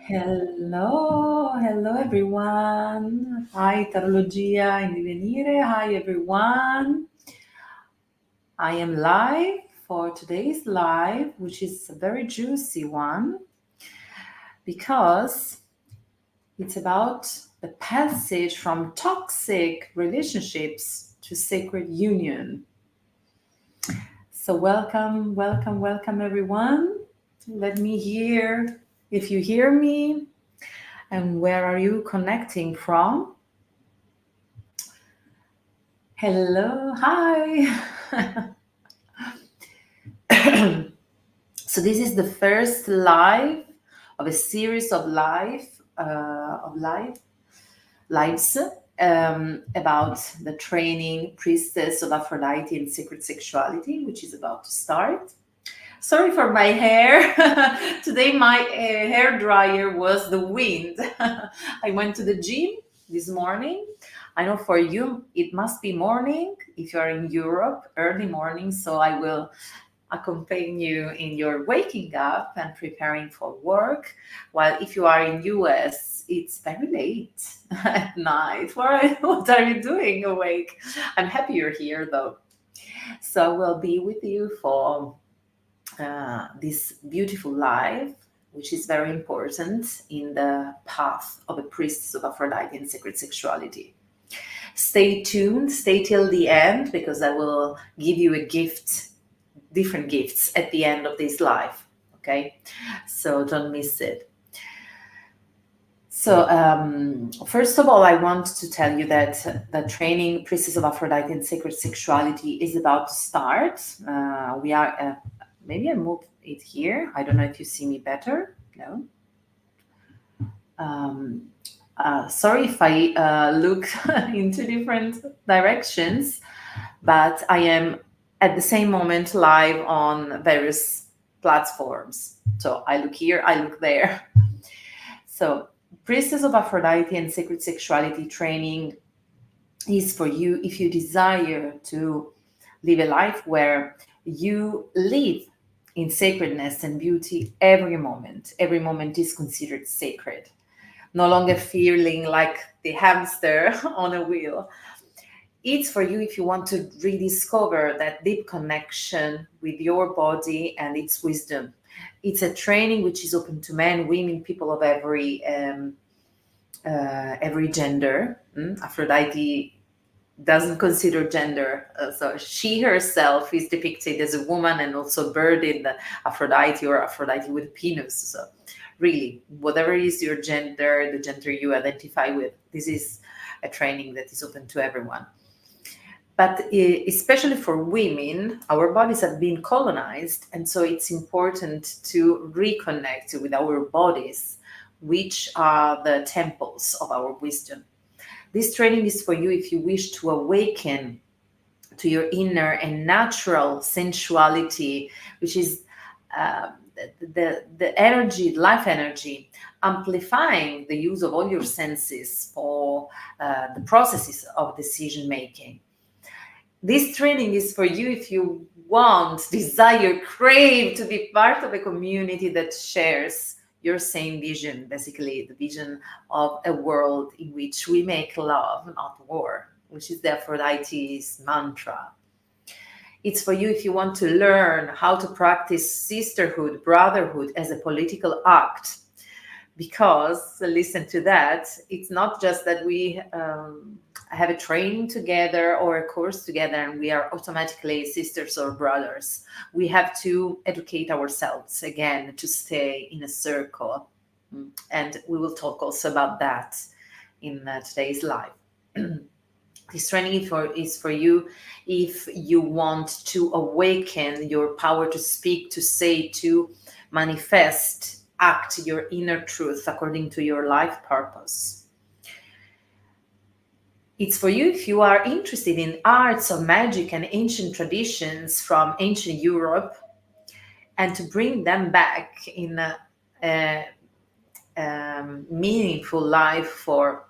Hello everyone. Hi Tarologia in Divenire. Hi everyone. I am live for today's live, which is a very juicy one because it's about the passage from toxic relationships to sacred union. So welcome everyone. Let me hear if you hear me and where are you connecting from? Hello, hi. So this is the first live of a series of lives about the training priestess of Aphrodite and sacred sexuality, which is about to start. Sorry for my hair. Today my hair dryer was the wind. I went to the gym this morning. I know for you it must be morning if you are in Europe, early morning. So I will accompany you in your waking up and preparing for work. While if you are in US, it's very late at night. What are you doing awake? I'm happy you're here though. So I will be with you for this beautiful life, which is very important in the path of a priestess of Aphrodite and sacred sexuality. Stay tuned, stay till the end, because I will give you a gift, different gifts at the end of this live. Okay, so don't miss it. So, first of all, I want to tell you that the training Priestess of Aphrodite and Sacred Sexuality is about to start. We are, maybe I move it here. I don't know if you see me better. No. Sorry if I look in two different directions, but I am at the same moment live on various platforms. So I look here, I look there. So, Priestess of Aphrodite and Sacred Sexuality training is for you if you desire to live a life where you live in sacredness and beauty every moment. Every moment is considered sacred. No longer feeling like the hamster on a wheel. It's for you if you want to rediscover that deep connection with your body and its wisdom. It's a training which is open to men, women, people of every gender. Aphrodite doesn't consider gender, so she herself is depicted as a woman and also bird in the Aphrodite or Aphrodite with penis. So, really, whatever is your gender, the gender you identify with, this is a training that is open to everyone. But especially for women, our bodies have been colonized, and so it's important to reconnect with our bodies, which are the temples of our wisdom. This training is for you if you wish to awaken to your inner and natural sensuality, which is the energy, life energy, amplifying the use of all your senses for the processes of decision making. This training is for you if you want, desire, crave to be part of a community that shares your same vision, basically the vision of a world in which we make love, not war, which is the Aphrodite's mantra. It's for you if you want to learn how to practice sisterhood, brotherhood as a political act. Because, listen to that, it's not just that we have a training together or a course together and we are automatically sisters or brothers. We have to educate ourselves again to stay in a circle. And we will talk also about that in today's live. This training is for you if you want to awaken your power to speak, to say, to manifest, act your inner truth according to your life purpose. It's for you if you are interested in arts or magic and ancient traditions from ancient Europe and to bring them back in a meaningful life for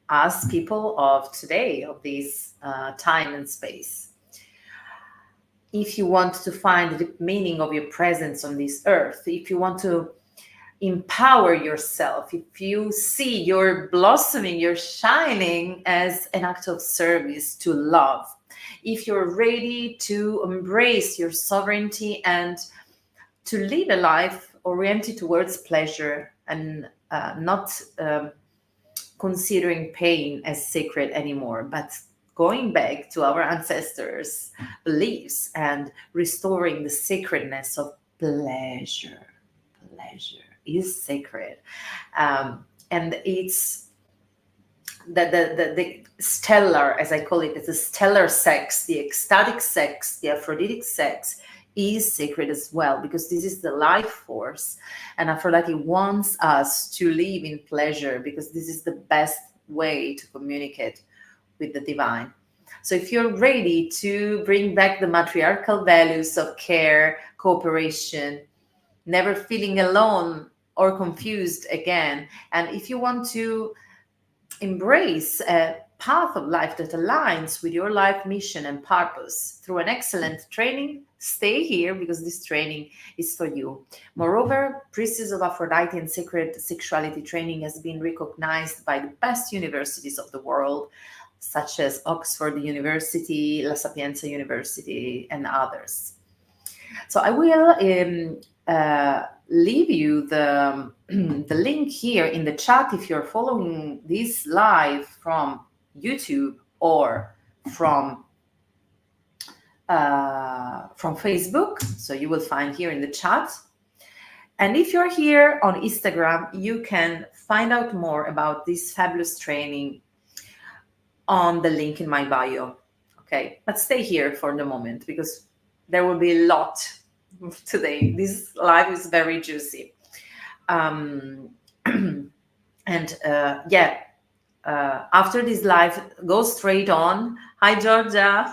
us people of today, of this time and space. If you want to find the meaning of your presence on this earth, if you want to empower yourself, if you see your blossoming, your shining as an act of service to love, if you're ready to embrace your sovereignty and to lead a life oriented towards pleasure and not considering pain as sacred anymore, but going back to our ancestors' beliefs and restoring the sacredness of pleasure. Pleasure is sacred. And it's the stellar, as I call it, it's the stellar sex, the ecstatic sex, the Aphrodisiac sex is sacred as well, because this is the life force. And Aphrodite wants us to live in pleasure because this is the best way to communicate with the divine. So if you're ready to bring back the matriarchal values of care, cooperation, never feeling alone or confused again, and if you want to embrace a path of life that aligns with your life mission and purpose through an excellent training, stay here because this training is for you. Moreover, Priestess of Aphrodite and Sacred Sexuality training has been recognized by the best universities of the world, such as Oxford University, La Sapienza University, and others. So I will leave you the, the link here in the chat if you're following this live from YouTube or from Facebook. So you will find here in the chat. And if you're here on Instagram, you can find out more about this fabulous training on the link in my bio. Okay, but stay here for the moment because there will be a lot today. This live is very juicy. And after this live, go straight on. Hi, Georgia.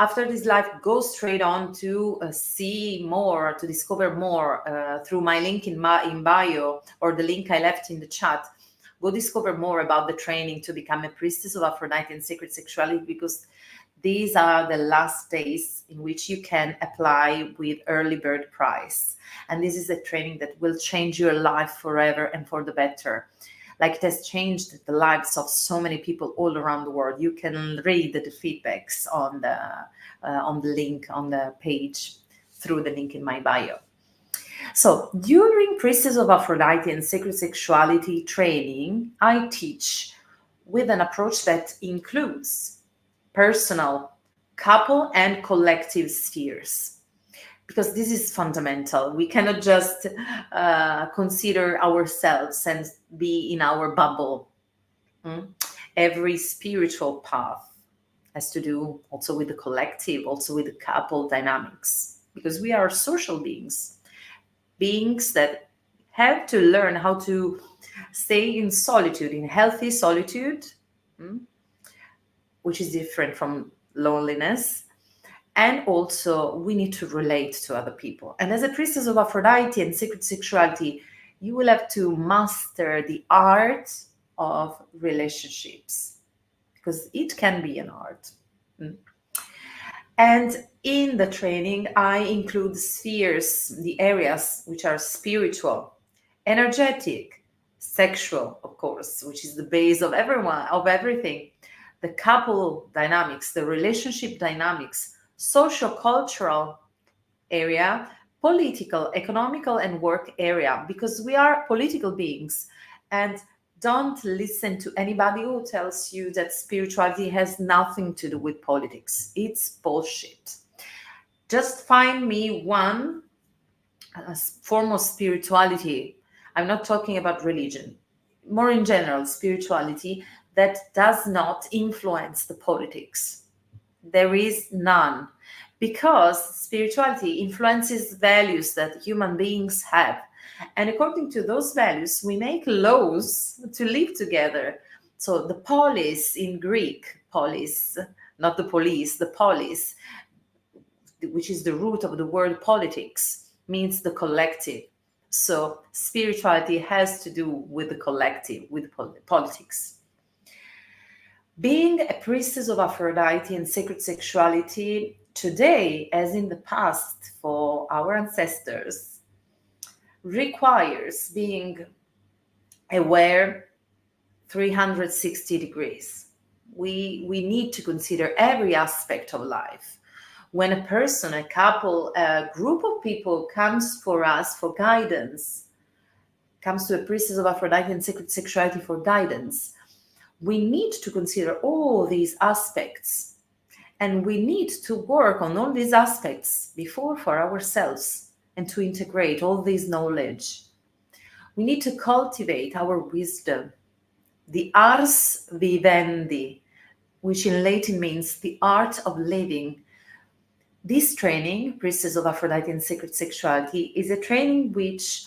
After this live, go straight on to see more, to discover more through my link in bio or the link I left in the chat. Go discover more about the training to become a priestess of Aphrodite and sacred sexuality, because these are the last days in which you can apply with early bird price. And this is a training that will change your life forever and for the better. Like it has changed the lives of so many people all around the world. You can read the feedbacks on the link on the page through the link in my bio. So during Priestess of Aphrodite and Sacred Sexuality training, I teach with an approach that includes personal, couple, and collective spheres, because this is fundamental. We cannot just consider ourselves and be in our bubble. Every spiritual path has to do also with the collective, also with the couple dynamics, because we are social beings that have to learn how to stay in solitude, in healthy solitude, which is different from loneliness. And also we need to relate to other people. And as a priestess of Aphrodite and sacred sexuality, you will have to master the art of relationships, because it can be an art. And in the training, I include spheres, the areas which are spiritual, energetic, sexual, of course, which is the base of everything, the couple dynamics, the relationship dynamics, social, cultural area, political, economical, and work area, because we are political beings. And don't listen to anybody who tells you that spirituality has nothing to do with politics. It's bullshit. Just find me one form of spirituality. I'm not talking about religion, more in general, spirituality that does not influence the politics. There is none, because spirituality influences values that human beings have. And according to those values, we make laws to live together. So the polis in Greek, polis, not the police, the polis, which is the root of the word politics, means the collective. So spirituality has to do with the collective, with politics. Being a priestess of Aphrodite and sacred sexuality today, as in the past for our ancestors, requires being aware 360 degrees. We need to consider every aspect of life. When a person, a couple, a group of people comes for us for guidance, comes to a priestess of Aphrodite and sacred sexuality for guidance, we need to consider all these aspects, and we need to work on all these aspects before for ourselves and to integrate all this knowledge. We need to cultivate our wisdom, the ars vivendi, which in Latin means the art of living. This training, Priestess of Aphrodite and Sacred Sexuality, is a training which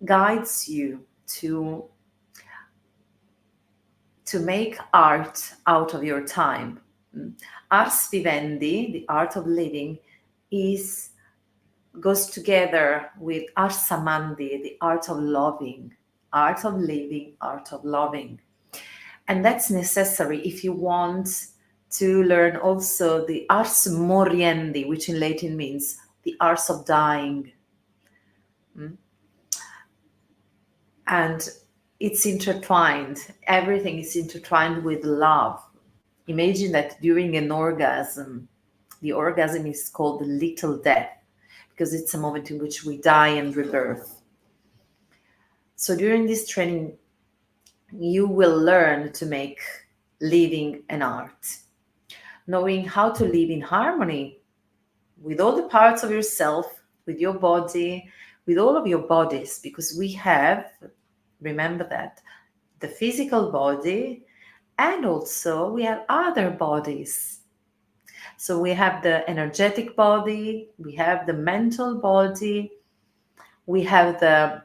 guides you to make art out of your time. Ars vivendi, the art of living, goes together with ars amandi, the art of loving, art of living, art of loving. And that's necessary if you want to learn also the ars moriendi, which in Latin means the art of dying. And it's intertwined. Everything is intertwined with love. Imagine that during an orgasm, the orgasm is called the little death because it's a moment in which we die and rebirth. So during this training, you will learn to make living an art, knowing how to live in harmony with all the parts of yourself, with your body, with all of your bodies, because we have, remember that, the physical body, and also we have other bodies. So we have the energetic body, we have the mental body, we have the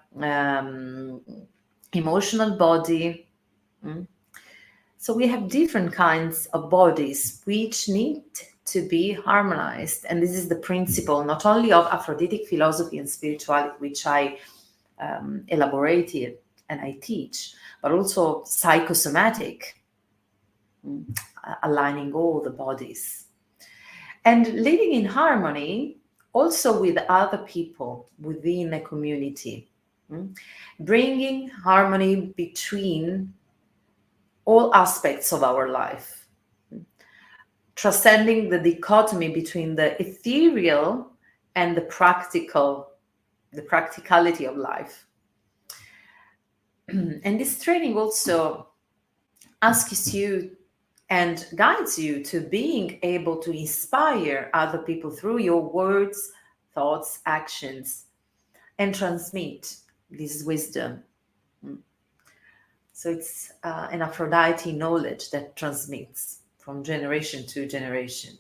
emotional body. So we have different kinds of bodies which need to be harmonized. And this is the principle not only of Aphroditic philosophy and spirituality, which I elaborated and I teach, but also psychosomatic, aligning all the bodies. And living in harmony also with other people within a community, bringing harmony between all aspects of our life, transcending the dichotomy between the ethereal and the practical, the practicality of life. And this training also asks you and guides you to being able to inspire other people through your words, thoughts, actions, and transmit this wisdom. So it's an Aphrodite knowledge that transmits from generation to generation.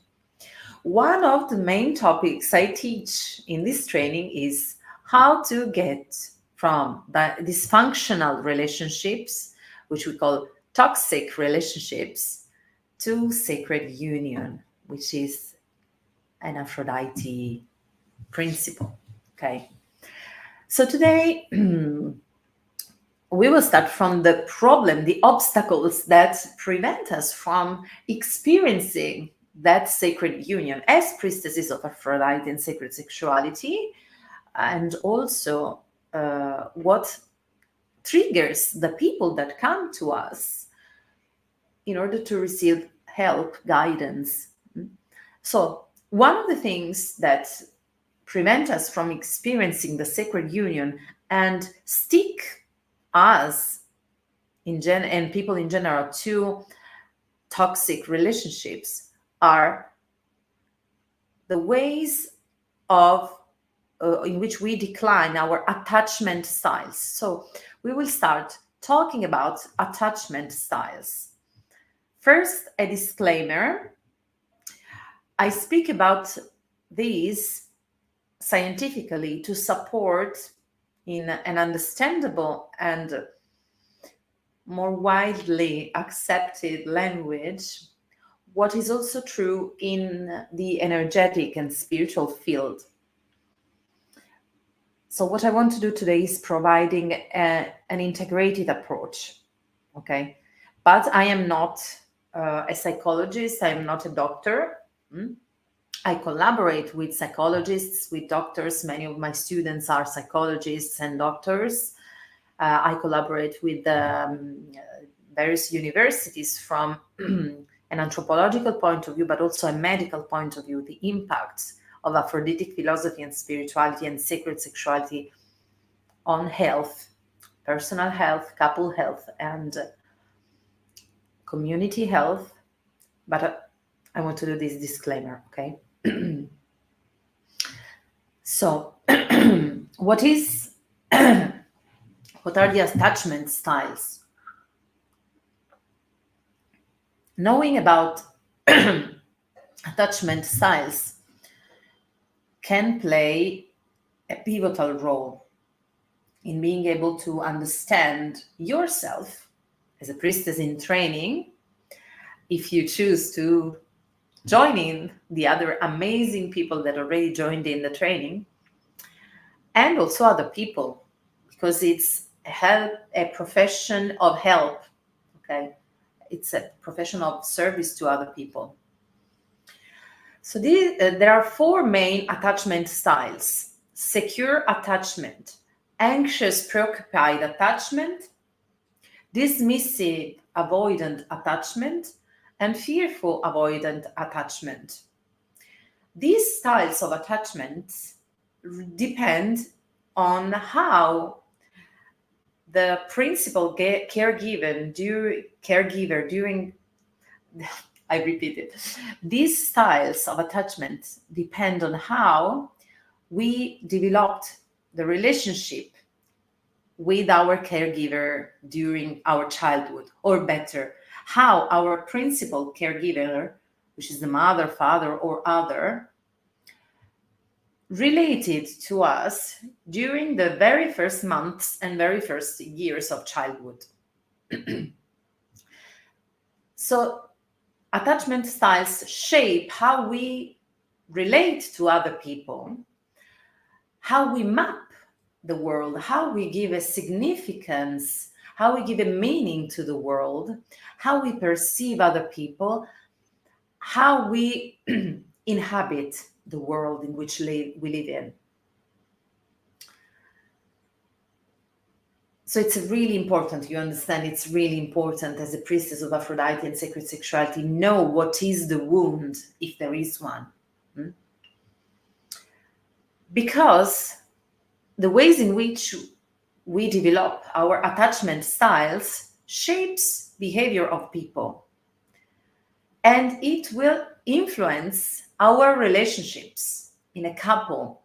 One of the main topics I teach in this training is how to get from the dysfunctional relationships, which we call toxic relationships, to sacred union, which is an Aphrodite principle. Okay. So today, we will start from the problem, the obstacles that prevent us from experiencing that sacred union as priestesses of Aphrodite and sacred sexuality, and also what triggers the people that come to us in order to receive help, guidance. So one of the things that prevent us from experiencing the sacred union and stick us and people in general to toxic relationships are the ways of in which we decline our attachment styles. So we will start talking about attachment styles. First, a disclaimer. I speak about these scientifically to support in an understandable and more widely accepted language what is also true in the energetic and spiritual field. So what I want to do today is providing an integrated approach, okay? But I am not a psychologist, I am not a doctor. I collaborate with psychologists, with doctors. Many of my students are psychologists and doctors. I collaborate with various universities from an anthropological point of view, but also a medical point of view, the impacts of Aphroditic philosophy and spirituality and sacred sexuality on health, personal health, couple health, and community health. But I want to do this disclaimer, okay? So, what is what are the attachment styles? Knowing about attachment styles can play a pivotal role in being able to understand yourself as a priestess in training, if you choose to join in the other amazing people that already joined in the training, and also other people, because it's a profession of help, okay? It's a profession of service to other people. So there are four main attachment styles: secure attachment, anxious preoccupied attachment, dismissive avoidant attachment, and fearful avoidant attachment. These styles of attachments depend on how the principal caregiver during I repeat it. These styles of attachment depend on how we developed the relationship with our caregiver during our childhood, or better, how our principal caregiver, which is the mother, father, or other, related to us during the very first months and very first years of childhood. So attachment styles shape how we relate to other people, how we map the world, how we give a significance, how we give a meaning to the world, how we perceive other people, how we inhabit the world in which we live in. So it's really important, you understand, it's really important as a priestess of Aphrodite and sacred sexuality, know what is the wound, if there is one. Because the ways in which we develop our attachment styles shapes behavior of people. And it will influence our relationships in a couple.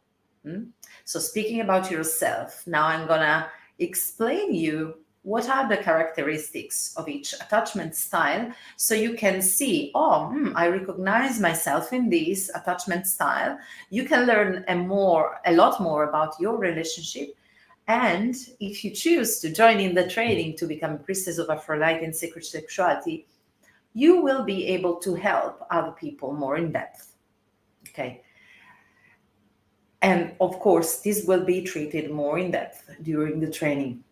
So speaking about yourself, now I'm gonna explain you what are the characteristics of each attachment style, so you can see, I recognize myself in this attachment style. You can learn a lot more about your relationship. And if you choose to join in the training to become a priestess of Aphrodite and sacred sexuality, you will be able to help other people more in depth. Okay. And of course, this will be treated more in depth during the training.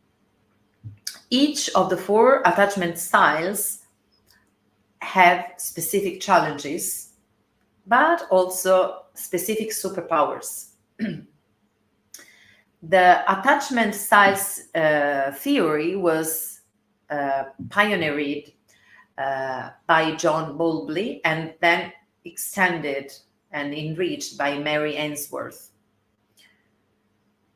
Each of the four attachment styles have specific challenges, but also specific superpowers. The attachment styles theory was pioneered by John Bowlby and then extended and enriched by Mary Ainsworth.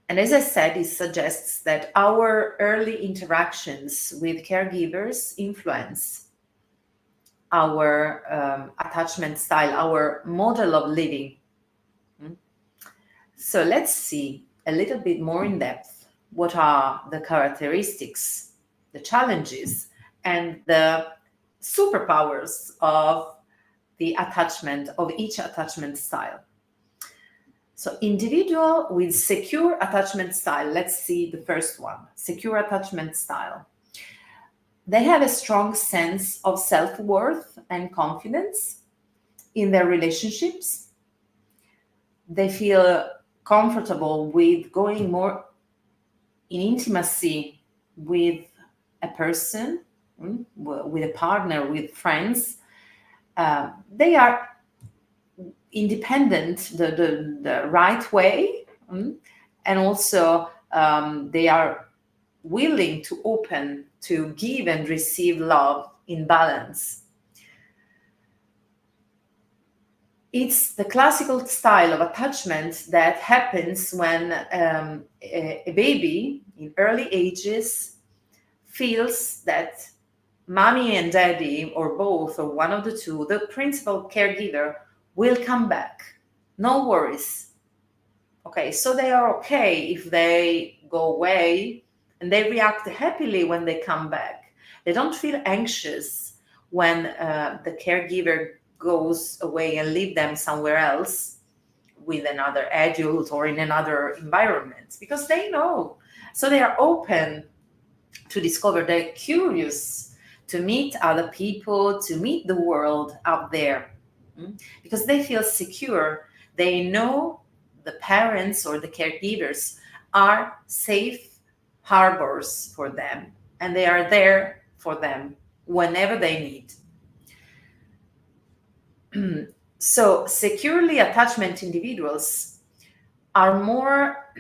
And as I said, it suggests that our early interactions with caregivers influence our attachment style, our model of living. So let's see a little bit more in depth what are the characteristics, the challenges, and the superpowers of the attachment, of each attachment style. So individual with secure attachment style, let's see the first one, secure attachment style. They have a strong sense of self-worth and confidence in their relationships. They feel comfortable with going more in intimacy with a person, with a partner, with friends. They are independent the right way, and also they are willing to open to give and receive love in balance. It's the classical style of attachment that happens when a baby in early ages feels that mommy and daddy, or both, or one of the two, the principal caregiver, will come back. No worries. Okay, so they are okay if they go away, and they react happily when they come back. They don't feel anxious when the caregiver goes away and leave them somewhere else with another adult or in another environment, because they know. So they are open to discover, they're curious to meet other people, to meet the world out there, because they feel secure. They know the parents or the caregivers are safe harbors for them, and they are there for them whenever they need. So securely attachment individuals are more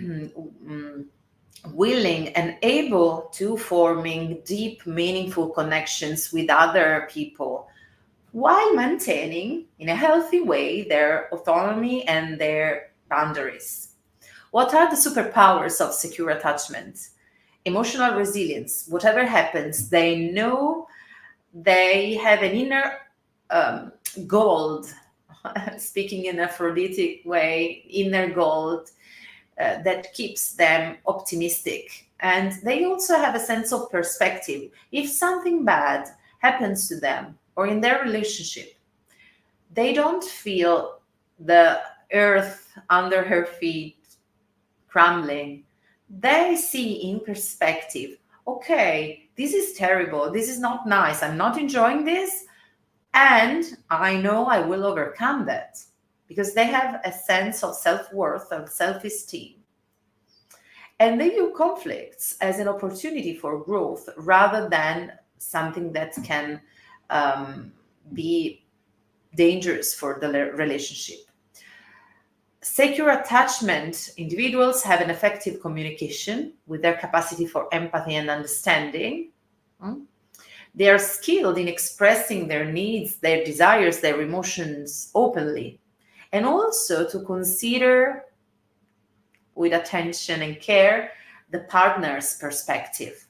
willing and able to forming deep, meaningful connections with other people, while maintaining in a healthy way their autonomy and their boundaries. What are the superpowers of secure attachment? Emotional resilience. Whatever happens, they know they have an inner um, gold, speaking in a Aphrodisiac way, inner gold that keeps them optimistic. And they also have a sense of perspective. If something bad happens to them or in their relationship, they don't feel the earth under her feet crumbling. They see in perspective, okay, this is terrible, this is not nice, I'm not enjoying this, and I know I will overcome that, because they have a sense of self-worth and self-esteem. And they view conflicts as an opportunity for growth rather than something that can be dangerous for the relationship. Secure attachment individuals have an effective communication with their capacity for empathy and understanding. They are skilled in expressing their needs, their desires, their emotions openly, and also to consider with attention and care the partner's perspective.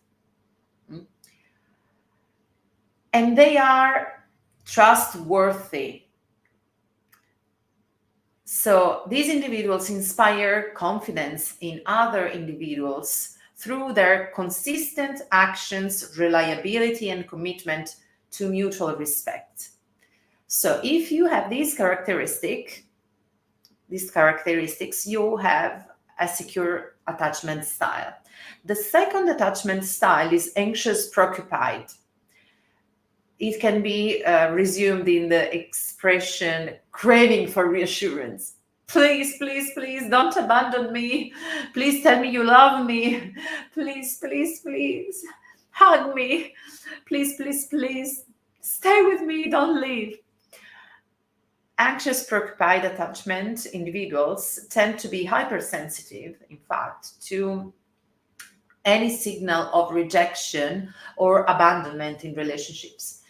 And they are trustworthy. So these individuals inspire confidence in other individuals through their consistent actions, reliability, and commitment to mutual respect. So if you have these characteristics, you have a secure attachment style. The second attachment style is anxious preoccupied. It can be resumed in the expression craving for reassurance. Please, please, please don't abandon me. Please tell me you love me. Please, please, please hug me. Please, please, please stay with me. Don't leave. Anxious preoccupied attachment individuals tend to be hypersensitive, in fact, to any signal of rejection or abandonment in relationships.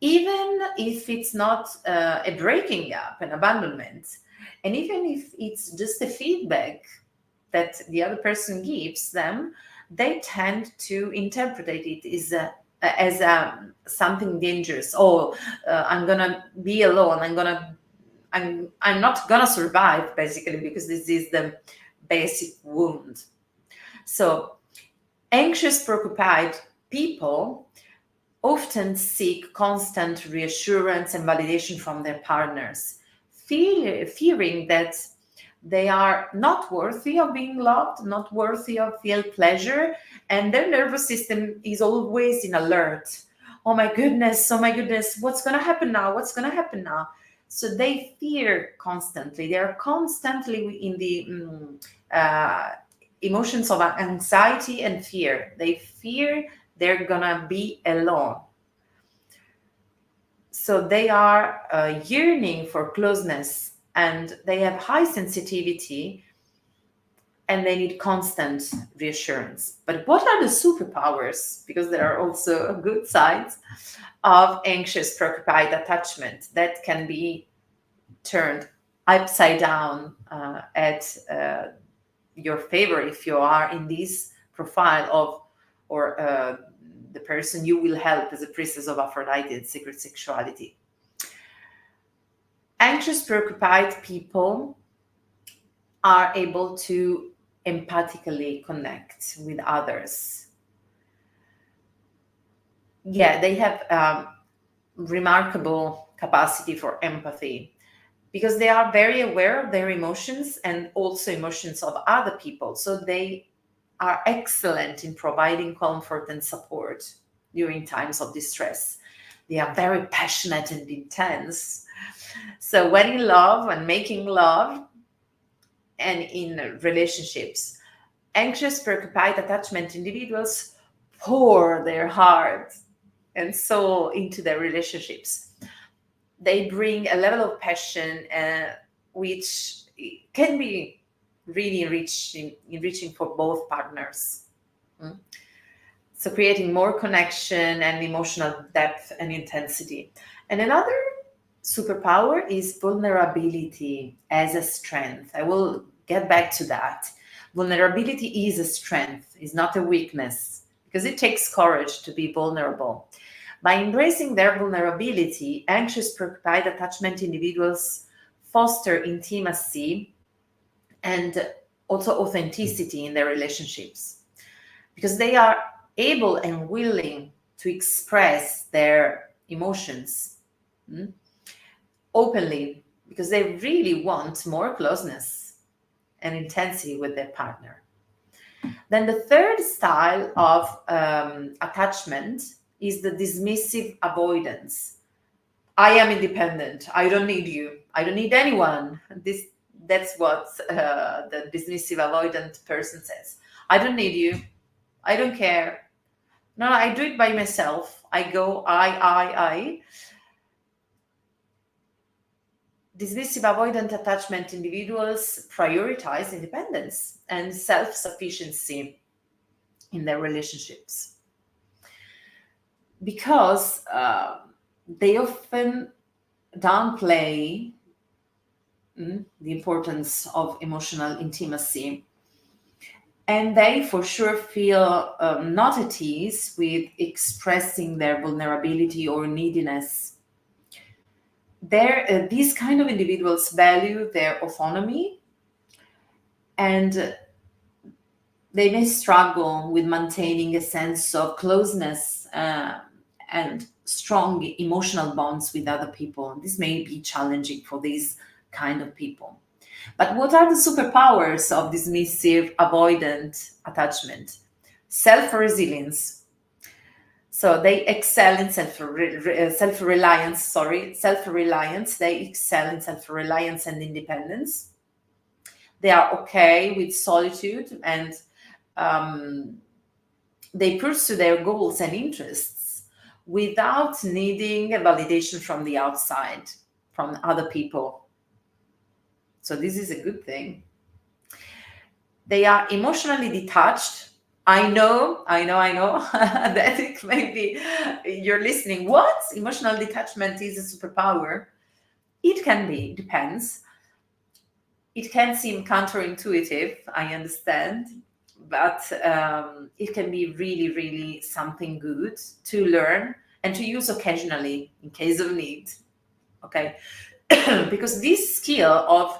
Even if it's not a breaking up, an abandonment, and even if it's just a feedback that the other person gives them, they tend to interpret it as something dangerous. Oh, I'm gonna be alone. I'm not gonna survive, basically, because this is the basic wound. So anxious, preoccupied people often seek constant reassurance and validation from their partners, fearing that they are not worthy of being loved, not worthy of feel pleasure, and their nervous system is always in alert. Oh my goodness, what's going to happen now? What's going to happen now? So they fear constantly. They are constantly in the emotions of anxiety and fear. They fear they're gonna be alone. So they are yearning for closeness and they have high sensitivity, and they need constant reassurance. But what are the superpowers? Because there are also good sides of anxious preoccupied attachment that can be turned upside down at your favor if you are in this profile of, or the person you will help as a priestess of Aphrodite and secret sexuality. Anxious preoccupied people are able to empathically connect with others. Yeah, they have remarkable capacity for empathy because they are very aware of their emotions and also emotions of other people. So they are excellent in providing comfort and support during times of distress. They are very passionate and intense. So when in love and making love and in relationships, anxious, preoccupied attachment individuals pour their heart and soul into their relationships. They bring a level of passion which can be really enriching for both partners. Mm. So creating more connection and emotional depth and intensity. And another superpower is vulnerability as a strength. I will get back to that. Vulnerability is a strength, is not a weakness, because it takes courage to be vulnerable. By embracing their vulnerability, anxious, preoccupied attachment individuals foster intimacy and also authenticity in their relationships because they are able and willing to express their emotions openly because they really want more closeness and intensity with their partner. Then the third style of attachment is the dismissive avoidance. I am independent. I don't need you. I don't need anyone. That's what the dismissive avoidant person says. I don't need you. I don't care. No, I do it by myself. I go, I. Dismissive avoidant attachment individuals prioritize independence and self-sufficiency in their relationships because they often downplay the importance of emotional intimacy, and they for sure feel not at ease with expressing their vulnerability or neediness. These kind of individuals value their autonomy, and they may struggle with maintaining a sense of closeness and strong emotional bonds with other people. This may be challenging for these kind of people. But what are the superpowers of dismissive avoidant attachment? Self-resilience. So they excel in self-reliance. They excel in self-reliance and independence. They are okay with solitude, and they pursue their goals and interests without needing a validation from the outside, from other people. So this is a good thing. They are emotionally detached. I know that it may be you're listening. What? Emotional detachment is a superpower. It can be, depends. It can seem counterintuitive, I understand, but it can be really, really something good to learn and to use occasionally in case of need. Okay? Because this skill of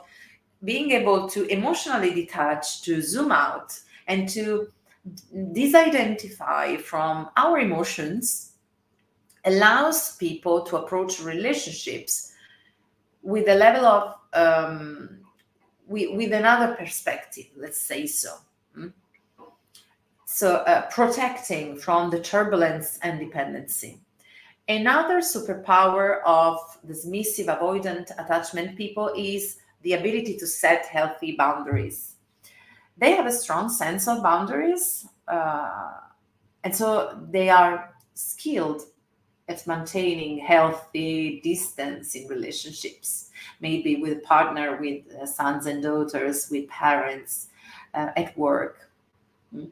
being able to emotionally detach, to zoom out, and to disidentify from our emotions allows people to approach relationships with a level of with another perspective, let's say so. So protecting from the turbulence and dependency. Another superpower of dismissive avoidant attachment people is the ability to set healthy boundaries. They have a strong sense of boundaries, and so they are skilled at maintaining healthy distance in relationships, maybe with a partner, with sons and daughters, with parents, at work. Mm.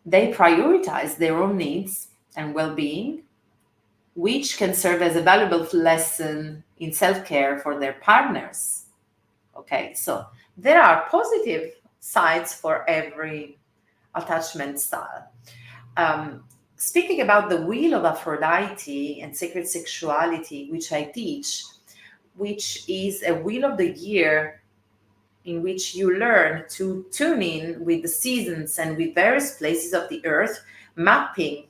They prioritize their own needs and well-being, which can serve as a valuable lesson in self-care for their partners. Okay, so there are positive sides for every attachment style. Um, Speaking about the wheel of Aphrodite and sacred sexuality, which I teach, which is a wheel of the year in which you learn to tune in with the seasons and with various places of the earth, mapping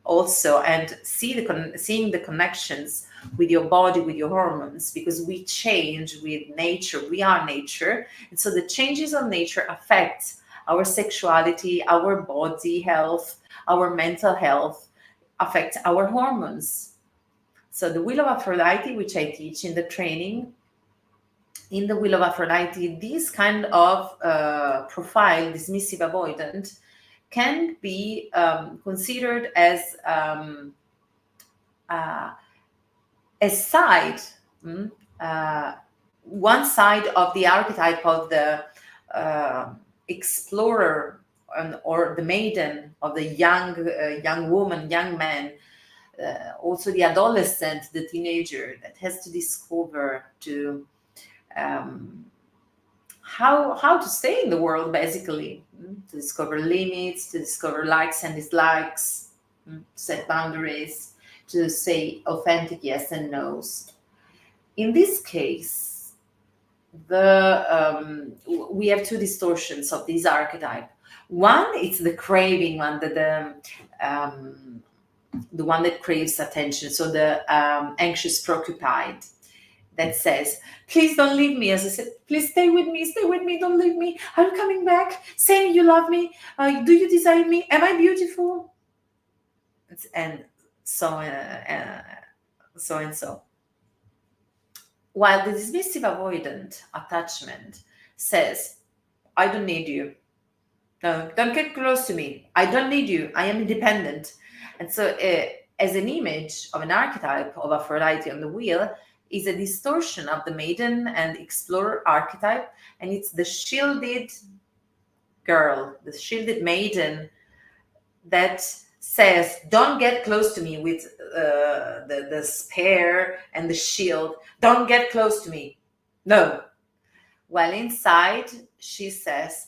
also and seeing the connections with your body, with your hormones, because we change with nature. We are nature, and so the changes of nature affect our sexuality, our body health, our mental health, affect our hormones. So the wheel of Aphrodite, which I teach in the training, in the wheel of Aphrodite, this kind of profile, dismissive avoidant, can be considered as uh, a side, mm, uh, one side of the archetype of the uh, explorer, or the maiden, of the young woman, young man, also the adolescent, the teenager that has to discover to um, how to stay in the world, basically, to discover limits, to discover likes and dislikes, set boundaries, to say authentic yes and no's. In this case, we have two distortions of this archetype. One, it's the craving one, the one that craves attention, so the anxious, preoccupied, that says, please don't leave me. As I said, please stay with me, don't leave me. Are you coming back? Say you love me. Do you desire me? Am I beautiful? And so, so and so. While the dismissive avoidant attachment says, I don't need you. No, don't get close to me. I don't need you. I am independent. And so, as an image of an archetype of Aphrodite on the wheel, is a distortion of the maiden and explorer archetype, and it's the shielded girl, the shielded maiden, that says, "Don't get close to me," with the spear and the shield. Don't get close to me. No. While inside, she says,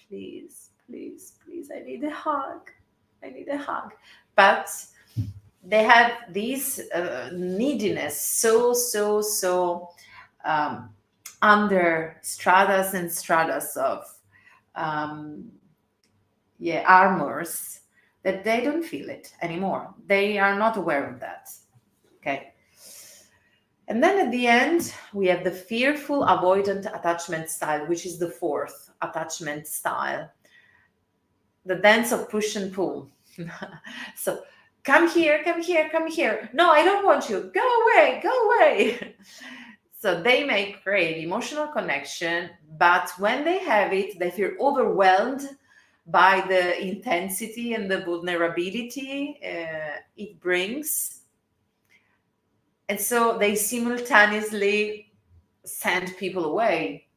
"Please, please, please, I need a hug. I need a hug." But they have this neediness so um, under stratas and stratas of armors, that they don't feel it anymore. They are not aware of that. Okay. And then at the end, we have the fearful avoidant attachment style, which is the fourth attachment style, the dance of push and pull. So, come here, come here, come here. No, I don't want you. Go away, go away. So they may crave emotional connection, but when they have it, they feel overwhelmed by the intensity and the vulnerability it brings. And so they simultaneously send people away.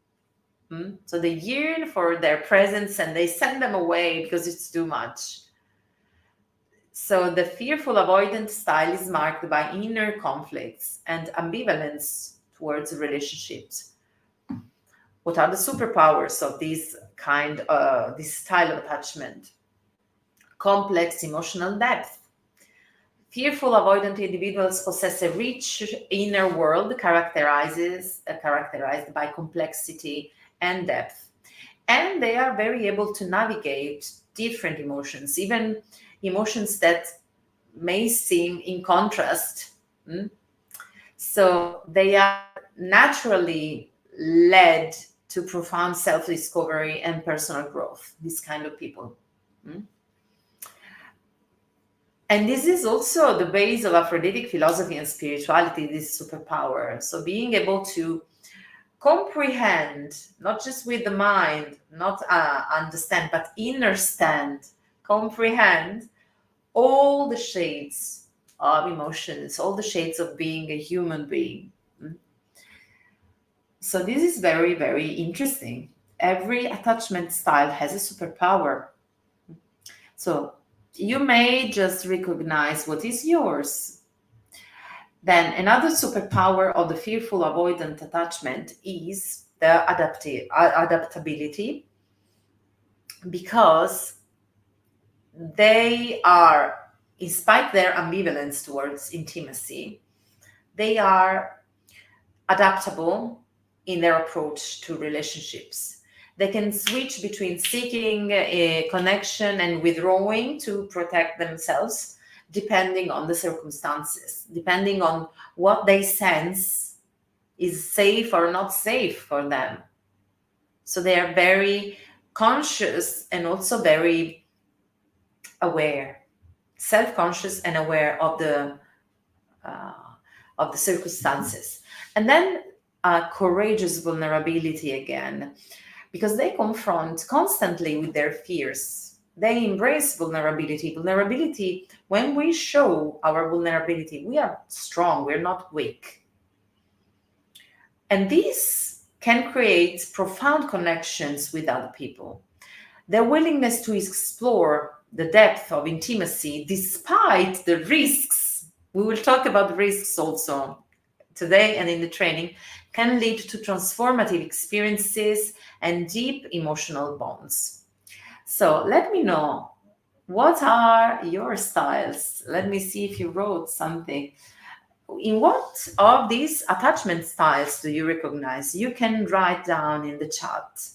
So they yearn for their presence and they send them away because it's too much. So the fearful avoidant style is marked by inner conflicts and ambivalence towards relationships. What are the superpowers of this style of attachment? Complex emotional depth. Fearful avoidant individuals possess a rich inner world characterized by complexity and depth. And they are very able to navigate different emotions, even emotions that may seem in contrast. So they are naturally led to profound self-discovery and personal growth, these kind of people. And this is also the base of Aphroditic philosophy and spirituality, this superpower. So being able to comprehend, not just with the mind, not understand, but understand, comprehend all the shades of emotions, all the shades of being a human being. Mm. So this is very, very interesting. Every attachment style has a superpower. So you may just recognize what is yours. Then another superpower of the fearful avoidant attachment is the adaptability, because they are, despite their ambivalence towards intimacy, they are adaptable in their approach to relationships. They can switch between seeking a connection and withdrawing to protect themselves, depending on the circumstances, depending on what they sense is safe or not safe for them. So they are very conscious and also very aware, self-conscious and aware uh, of the circumstances. And then courageous vulnerability again, because they confront constantly with their fears. They embrace vulnerability. Vulnerability, when we show our vulnerability, we are strong, we're not weak. And this can create profound connections with other people. Their willingness to explore the depth of intimacy despite the risks, we will talk about risks also today and in the training, can lead to transformative experiences and deep emotional bonds. So let me know, what are your styles? Let me see if you wrote something. In what of these attachment styles do you recognize? You can write down in the chat.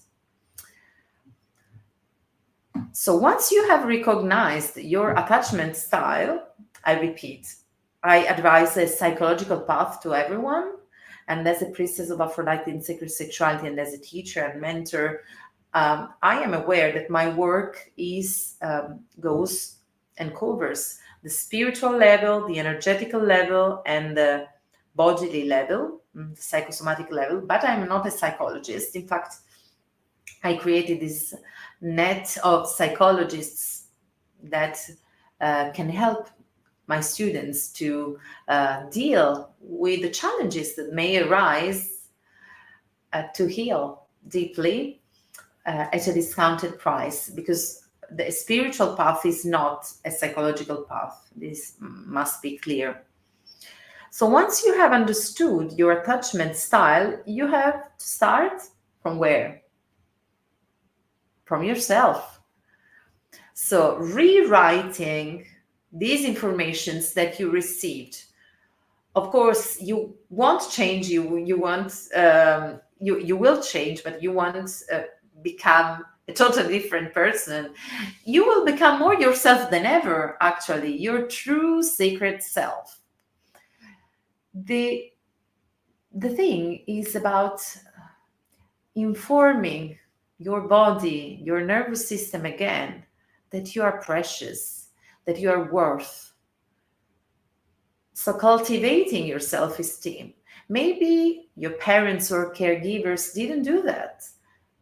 So once you have recognized your attachment style, I repeat, I advise a psychological path to everyone. And as a priestess of Aphrodite in sacred sexuality and as a teacher and mentor, I am aware that my work goes and covers the spiritual level, the energetical level, and the bodily level, the psychosomatic level. But I'm not a psychologist. In fact, I created this net of psychologists that can help my students to deal with the challenges that may arise to heal deeply at a discounted price, because the spiritual path is not a psychological path. This must be clear. So once you have understood your attachment style, you have to start from where? From yourself. So rewriting these informations that you received. Of course, you won't change. You want you will change, but you won't become a totally different person. You will become more yourself than ever. Actually, your true sacred self. The thing is about informing your body, your nervous system again, that you are precious, that you are worth. So cultivating your self-esteem. Maybe your parents or caregivers didn't do that,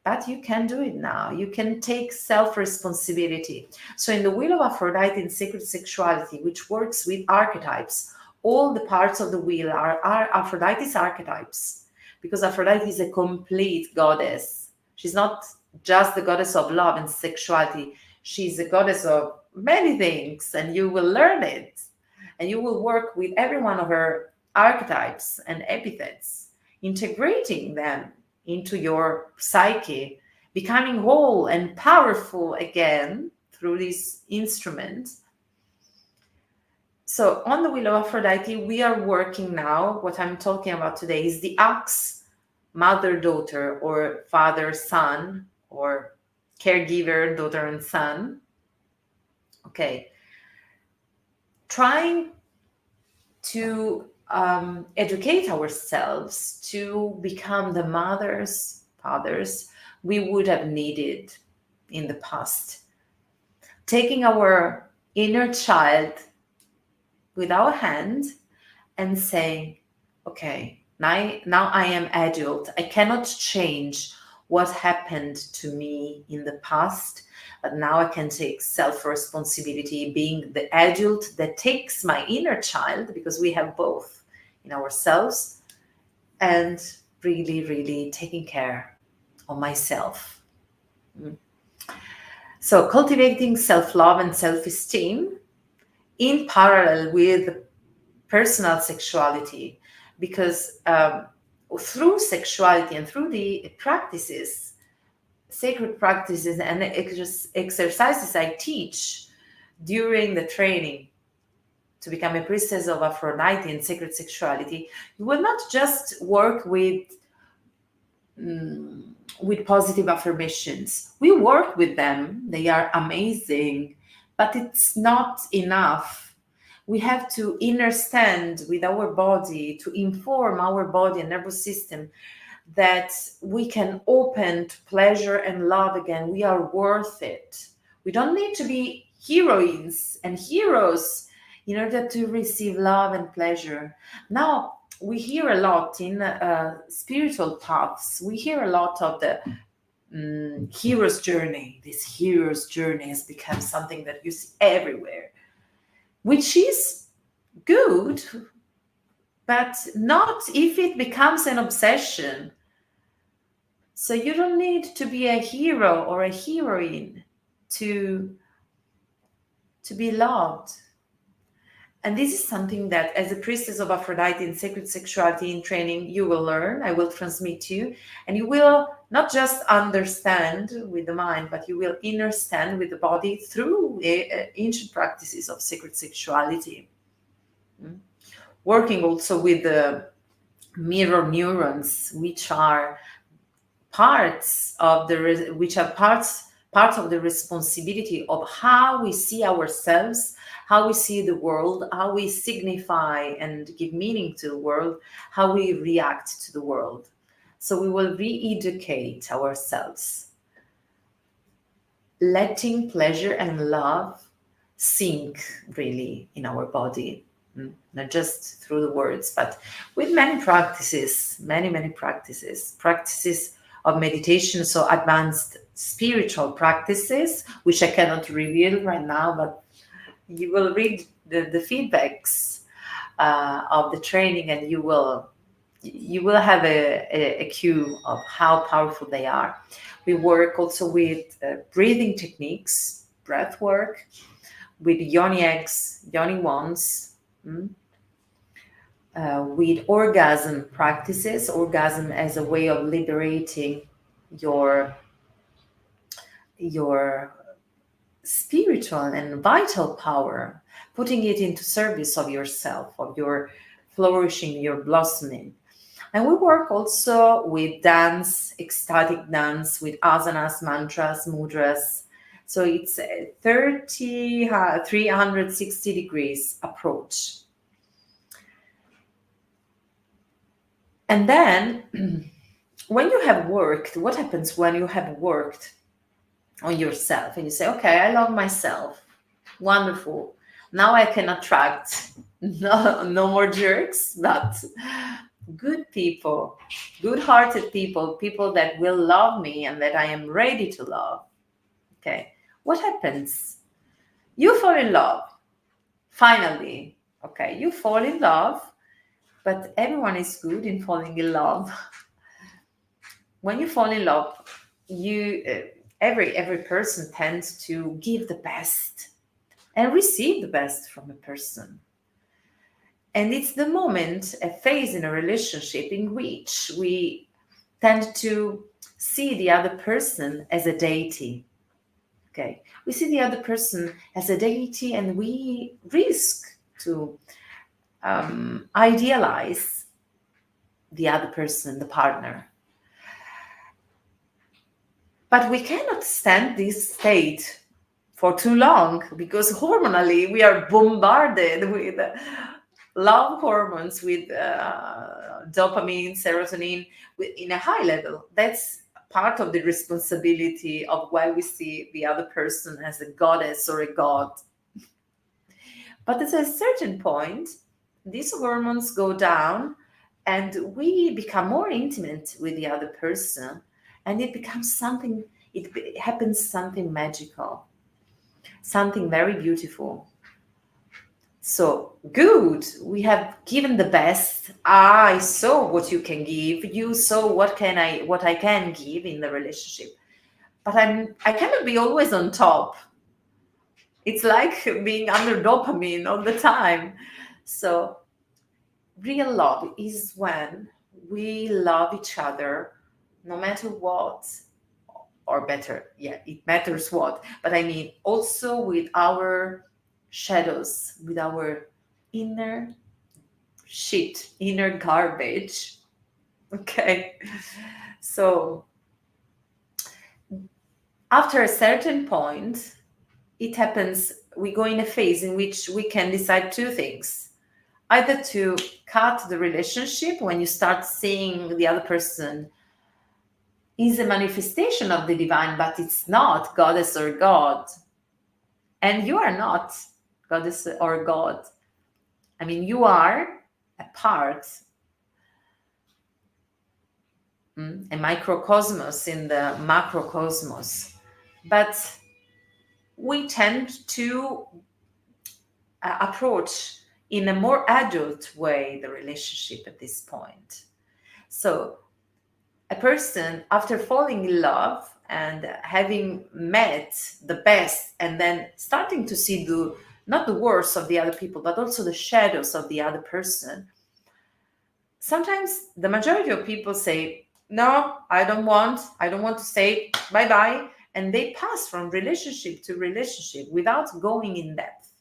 but you can do it now. You can take self-responsibility. So in the Wheel of Aphrodite in sacred sexuality, which works with archetypes, all the parts of the wheel are Aphrodite's archetypes, because Aphrodite is a complete goddess. She's not just the goddess of love and sexuality. She's a goddess of many things, and you will learn it. And you will work with every one of her archetypes and epithets, integrating them into your psyche, becoming whole and powerful again through this instrument. So on the Wheel of Aphrodite, we are working now. What I'm talking about today is the ox, mother, daughter, or father, son, or caregiver, daughter, and son. Okay. Trying to educate ourselves to become the mothers, fathers we would have needed in the past. Taking our inner child with our hand and saying, okay, now I am adult. I cannot change what happened to me in the past, but now I can take self-responsibility, being the adult that takes my inner child, because we have both in ourselves, and really, really taking care of myself. So cultivating self-love and self-esteem in parallel with personal sexuality, because through sexuality and through the practices, sacred practices and exercises I teach during the training to become a priestess of Aphrodite and sacred sexuality, you will not just work with positive affirmations. We work with them, they are amazing, but it's not enough. We have to understand with our body, to inform our body and nervous system that we can open to pleasure and love again. We are worth it. We don't need to be heroines and heroes in order to receive love and pleasure. Now, we hear a lot in spiritual paths, we hear a lot of the hero's journey. This hero's journey has become something that you see everywhere, which is good, but not if it becomes an obsession. So you don't need to be a hero or a heroine to be loved. And this is something that, as a priestess of Aphrodite in sacred sexuality in training, you will learn, I will transmit to you, and you will not just understand with the mind, but you will understand with the body through ancient practices of sacred sexuality. Working also with the mirror neurons, which are parts of the part of the responsibility of how we see ourselves, how we see the world, how we signify and give meaning to the world, how we react to the world. So we will re-educate ourselves, letting pleasure and love sink really in our body, not just through the words, but with many practices, many practices of meditation, so advanced spiritual practices, which I cannot reveal right now, but you will read the feedbacks of the training, and you will have a cue of how powerful they are. We work also with breathing techniques, breath work, with yoni eggs, yoni wands, with orgasm practices, orgasm as a way of liberating your spiritual and vital power, putting it into service of yourself, of your flourishing, your blossoming. And we work also with dance, ecstatic dance, with asanas, mantras, mudras. So it's a 360 degrees approach. And then when you have worked, what happens when you have worked on yourself and you say, okay, I love myself. Wonderful. Now I can attract no more jerks, but good people, good-hearted people, people that will love me and that I am ready to love. Okay. What happens? You fall in love. Finally. Okay. You fall in love, but everyone is good in falling in love. When you fall in love, every person tends to give the best and receive the best from a person. And it's the moment, a phase in a relationship in which we tend to see the other person as a deity. Okay, we see the other person as a deity, and we risk to idealize the other person, the partner. But we cannot stand this state for too long, because hormonally we are bombarded with love hormones, with dopamine, serotonin, in a high level. That's part of the responsibility of why we see the other person as a goddess or a god. But at a certain point, these hormones go down and we become more intimate with the other person. and it becomes something, happens something magical, something very beautiful. So good, we have given the best. I saw what you can give. You saw what I can give in the relationship. But I cannot be always on top. It's like being under dopamine all the time. So real love is when we love each other no matter what, or better, yeah, it matters what, but I mean also with our shadows, with our inner shit, inner garbage. Okay. So after a certain point, it happens, we go in a phase in which we can decide two things: either to cut the relationship when you start seeing the other person is a manifestation of the divine, but it's not goddess or god, and you are not goddess or god. I mean, you are a part, a microcosmos in the macrocosmos, but we tend to approach in a more adult way the relationship at this point. So a person, after falling in love and having met the best, and then starting to see the not the worst of the other people but also the shadows of the other person, sometimes the majority of people say, no, I don't want to say bye bye, and they pass from relationship to relationship without going in depth,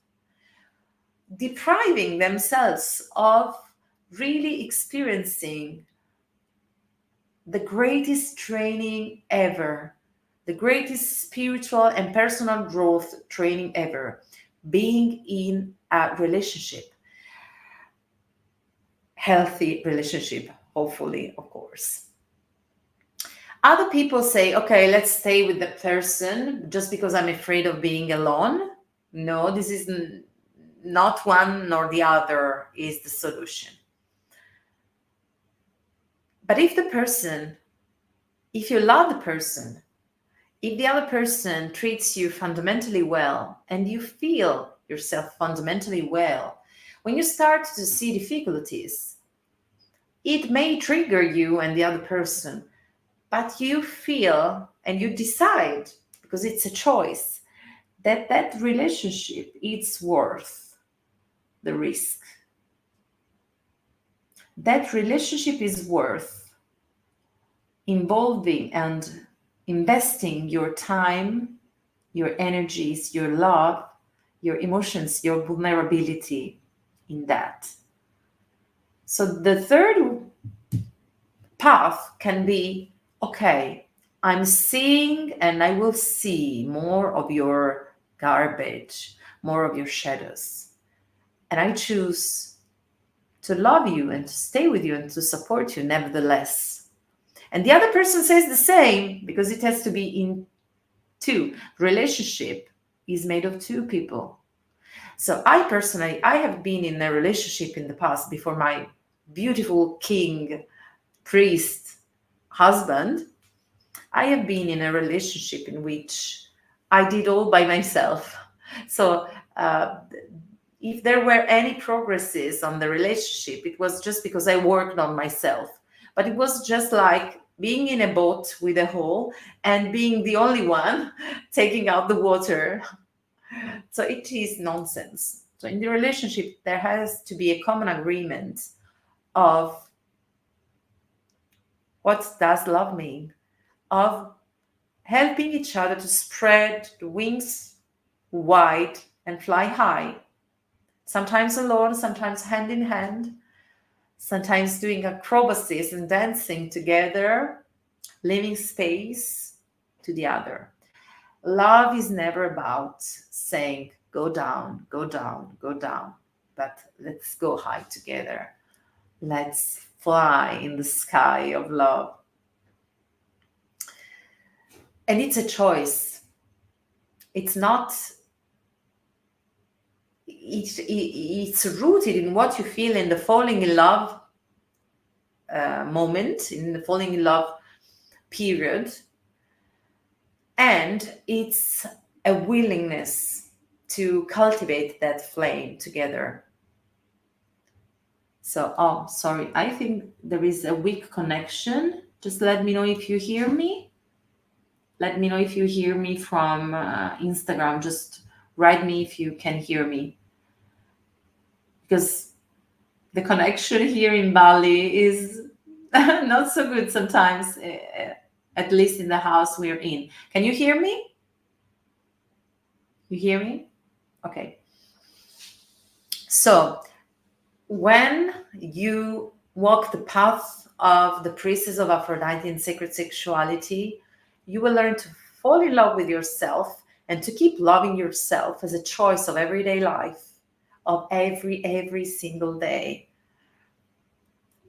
depriving themselves of really experiencing the greatest training ever, the greatest spiritual and personal growth training ever, being in a relationship, healthy relationship, hopefully, of course. Other people say, okay, let's stay with the person just because I'm afraid of being alone. No, this is not one nor the other is the solution. But if you love the person, if the other person treats you fundamentally well and you feel yourself fundamentally well, when you start to see difficulties, it may trigger you and the other person, but you feel and you decide, because it's a choice, that that relationship is worth the risk. That relationship is worth involving and investing your time, your energies, your love, your emotions, your vulnerability in that. So the third path can be, okay, I'm seeing and I will see more of your garbage, more of your shadows. And I choose to love you and to stay with you and to support you nevertheless. And the other person says the same, because it has to be in two. Relationship is made of two people. So I personally, I have been in a relationship in the past before my beautiful king, priest, husband. I have been in a relationship in which I did all by myself. So if there were any progresses on the relationship, it was just because I worked on myself. But it was just like being in a boat with a hole and being the only one taking out the water. So it is nonsense. So in the relationship, there has to be a common agreement of what does love mean, of helping each other to spread the wings wide and fly high. Sometimes alone, sometimes hand in hand, sometimes doing acrobacies and dancing together, leaving space to the other. Love is never about saying, go down, go down, go down, but let's go high together. Let's fly in the sky of love. And it's a choice. It's not, it's rooted in what you feel in the falling in love moment, in the falling in love period. And it's a willingness to cultivate that flame together. So, oh, sorry, I think there is a weak connection. Just let me know if you hear me. Let me know if you hear me from Instagram. Just write me if you can hear me. Because the connection here in Bali is not so good sometimes, at least in the house we're in. Can you hear me? You hear me? Okay. So, when you walk the path of the priestess of Aphrodite in sacred sexuality, you will learn to fall in love with yourself and to keep loving yourself as a choice of everyday life, of every single day.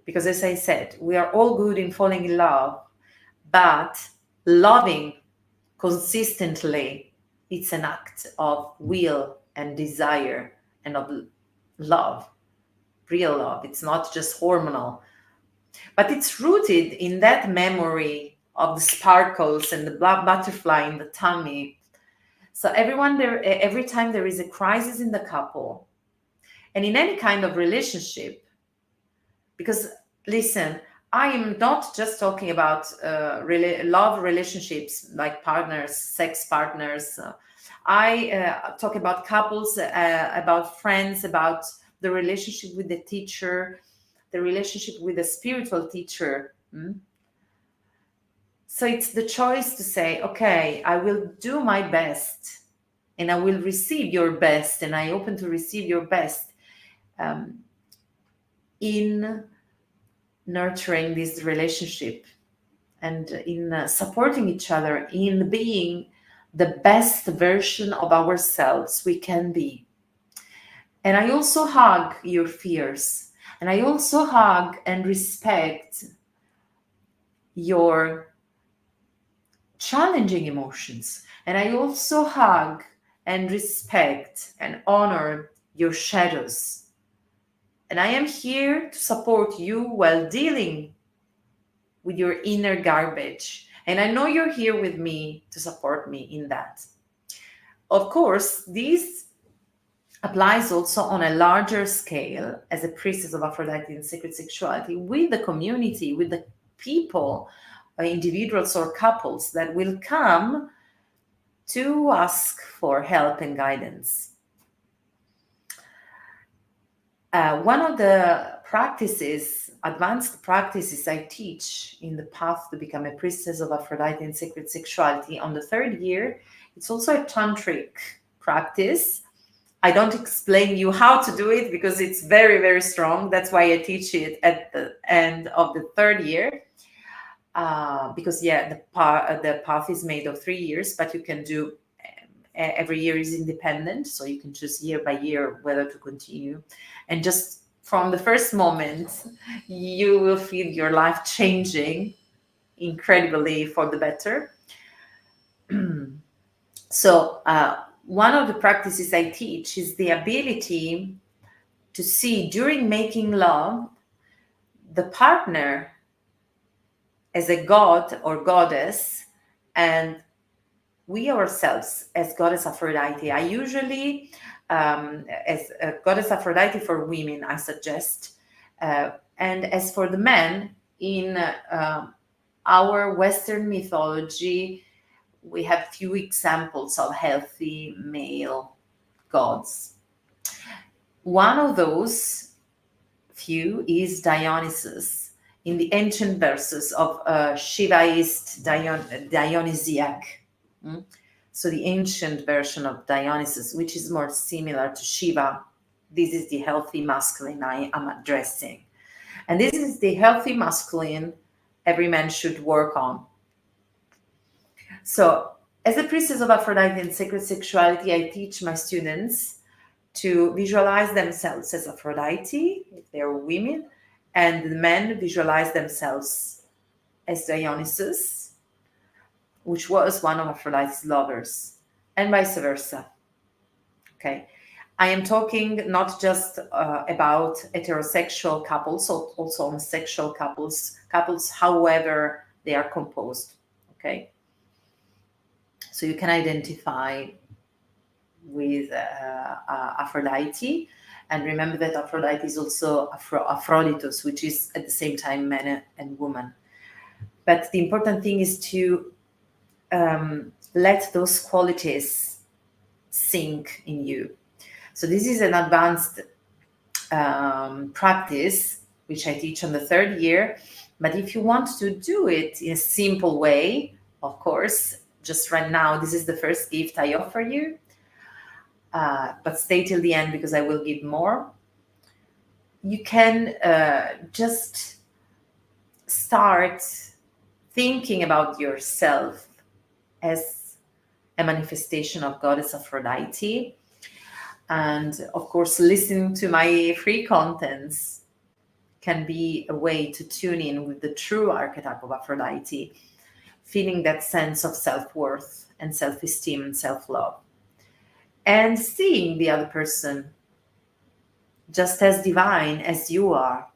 Because as I said, we are all good in falling in love, but loving consistently, it's an act of will and desire and of love, real love. It's not just hormonal, but it's rooted in that memory of the sparkles and the butterfly in the tummy. So every time there is a crisis in the couple and in any kind of relationship, because listen, I am not just talking about love relationships like partners, sex partners. I talk about couples, about friends, about the relationship with the teacher, the relationship with the spiritual teacher. So it's the choice to say, okay, I will do my best and I will receive your best, and I open to receive your best in nurturing this relationship and in supporting each other, in being the best version of ourselves we can be. And I also hug your fears, and I also hug and respect your challenging emotions. And I also hug and respect and honor your shadows. And I am here to support you while dealing with your inner garbage. And I know you're here with me to support me in that. Of course, this applies also on a larger scale as a priestess of Aphrodite in sacred sexuality with the community, with the people, individuals or couples that will come to ask for help and guidance. One of the practices, advanced practices I teach in the path to become a priestess of Aphrodite in sacred sexuality on the third year, it's also a tantric practice. I don't explain you how to do it because it's very, very strong. That's why I teach it at the end of the third year. Because the path is made of 3 years, but you can do every year is independent, so you can choose year by year whether to continue. And just from the first moment, you will feel your life changing incredibly for the better. So one of the practices I teach is the ability to see during making love the partner as a god or goddess, and we ourselves as goddess Aphrodite. I usually, as goddess Aphrodite for women, I suggest, and as for the men, in our Western mythology, we have few examples of healthy male gods. One of those few is Dionysus. In the ancient verses of Shivaist Dionysiac. So the ancient version of Dionysus, which is more similar to Shiva, this is the healthy masculine I am addressing. And this is the healthy masculine every man should work on. So as a priestess of Aphrodite in sacred sexuality, I teach my students to visualize themselves as Aphrodite, if they're women, and the men visualize themselves as Dionysus, which was one of Aphrodite's lovers, and vice versa. Okay. I am talking not just about heterosexual couples, also homosexual couples, however they are composed. Okay, so you can identify with Aphrodite, and remember that Aphrodite is also Aphroditos, which is at the same time man and woman. But the important thing is to let those qualities sink in you. So this is an advanced practice which I teach on the third year. But if you want to do it in a simple way, of course, just right now, this is the first gift I offer you. But stay till the end because I will give more. You can just start thinking about yourself as a manifestation of Goddess Aphrodite. And of course, listening to my free contents can be a way to tune in with the true archetype of Aphrodite, feeling that sense of self-worth and self-esteem and self-love, and seeing the other person just as divine as you are.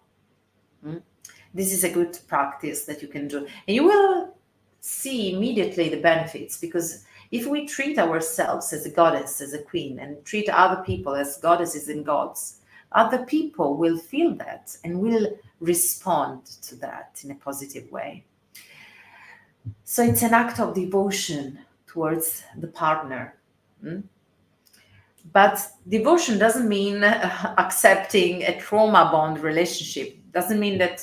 This is a good practice that you can do. And you will see immediately the benefits, because if we treat ourselves as a goddess, as a queen, and treat other people as goddesses and gods, other people will feel that and will respond to that in a positive way. So it's an act of devotion towards the partner. But devotion doesn't mean accepting a trauma bond relationship. Doesn't mean that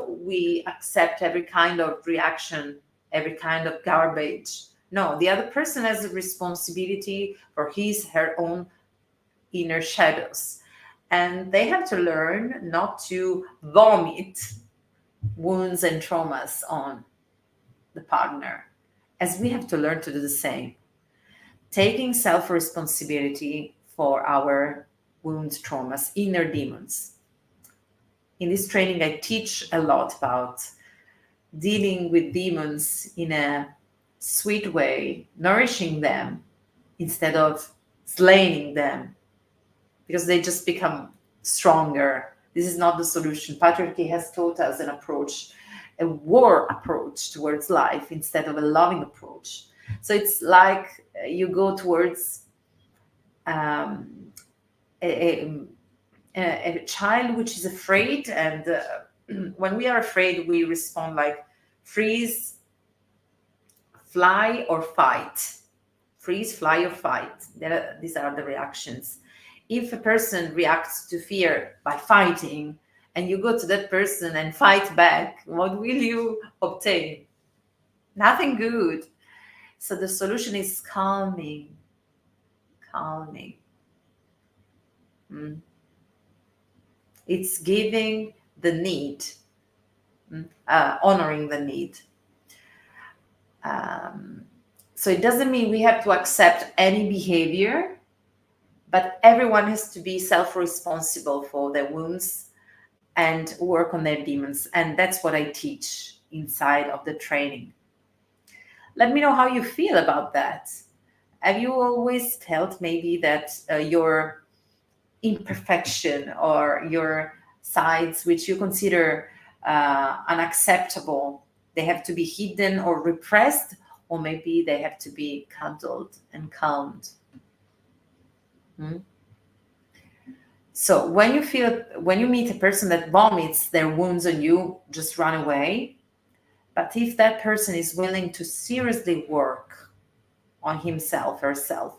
we accept every kind of reaction, every kind of garbage. No, the other person has a responsibility for her own inner shadows. And they have to learn not to vomit wounds and traumas on the partner, as we have to learn to do the same. Taking self-responsibility for our wounds, traumas, inner demons. In this training, I teach a lot about dealing with demons in a sweet way, nourishing them instead of slaying them, because they just become stronger. This is not the solution. Patriarchy has taught us an approach, a war approach towards life instead of a loving approach. So it's like you go towards a child which is afraid, and when we are afraid, we respond like freeze, fly, or fight. Freeze, fly, or fight. These are the reactions. If a person reacts to fear by fighting, and you go to that person and fight back, what will you obtain? Nothing good. So the solution is calming. It's giving the need, honoring the need. So it doesn't mean we have to accept any behavior, but everyone has to be self-responsible for their wounds and work on their demons. And that's what I teach inside of the training. Let me know how you feel about that. Have you always felt maybe that your imperfection or your sides which you consider unacceptable, they have to be hidden or repressed, or maybe they have to be cuddled and calmed? So when you meet a person that vomits their wounds on you, just run away. But if that person is willing to seriously work on himself, herself,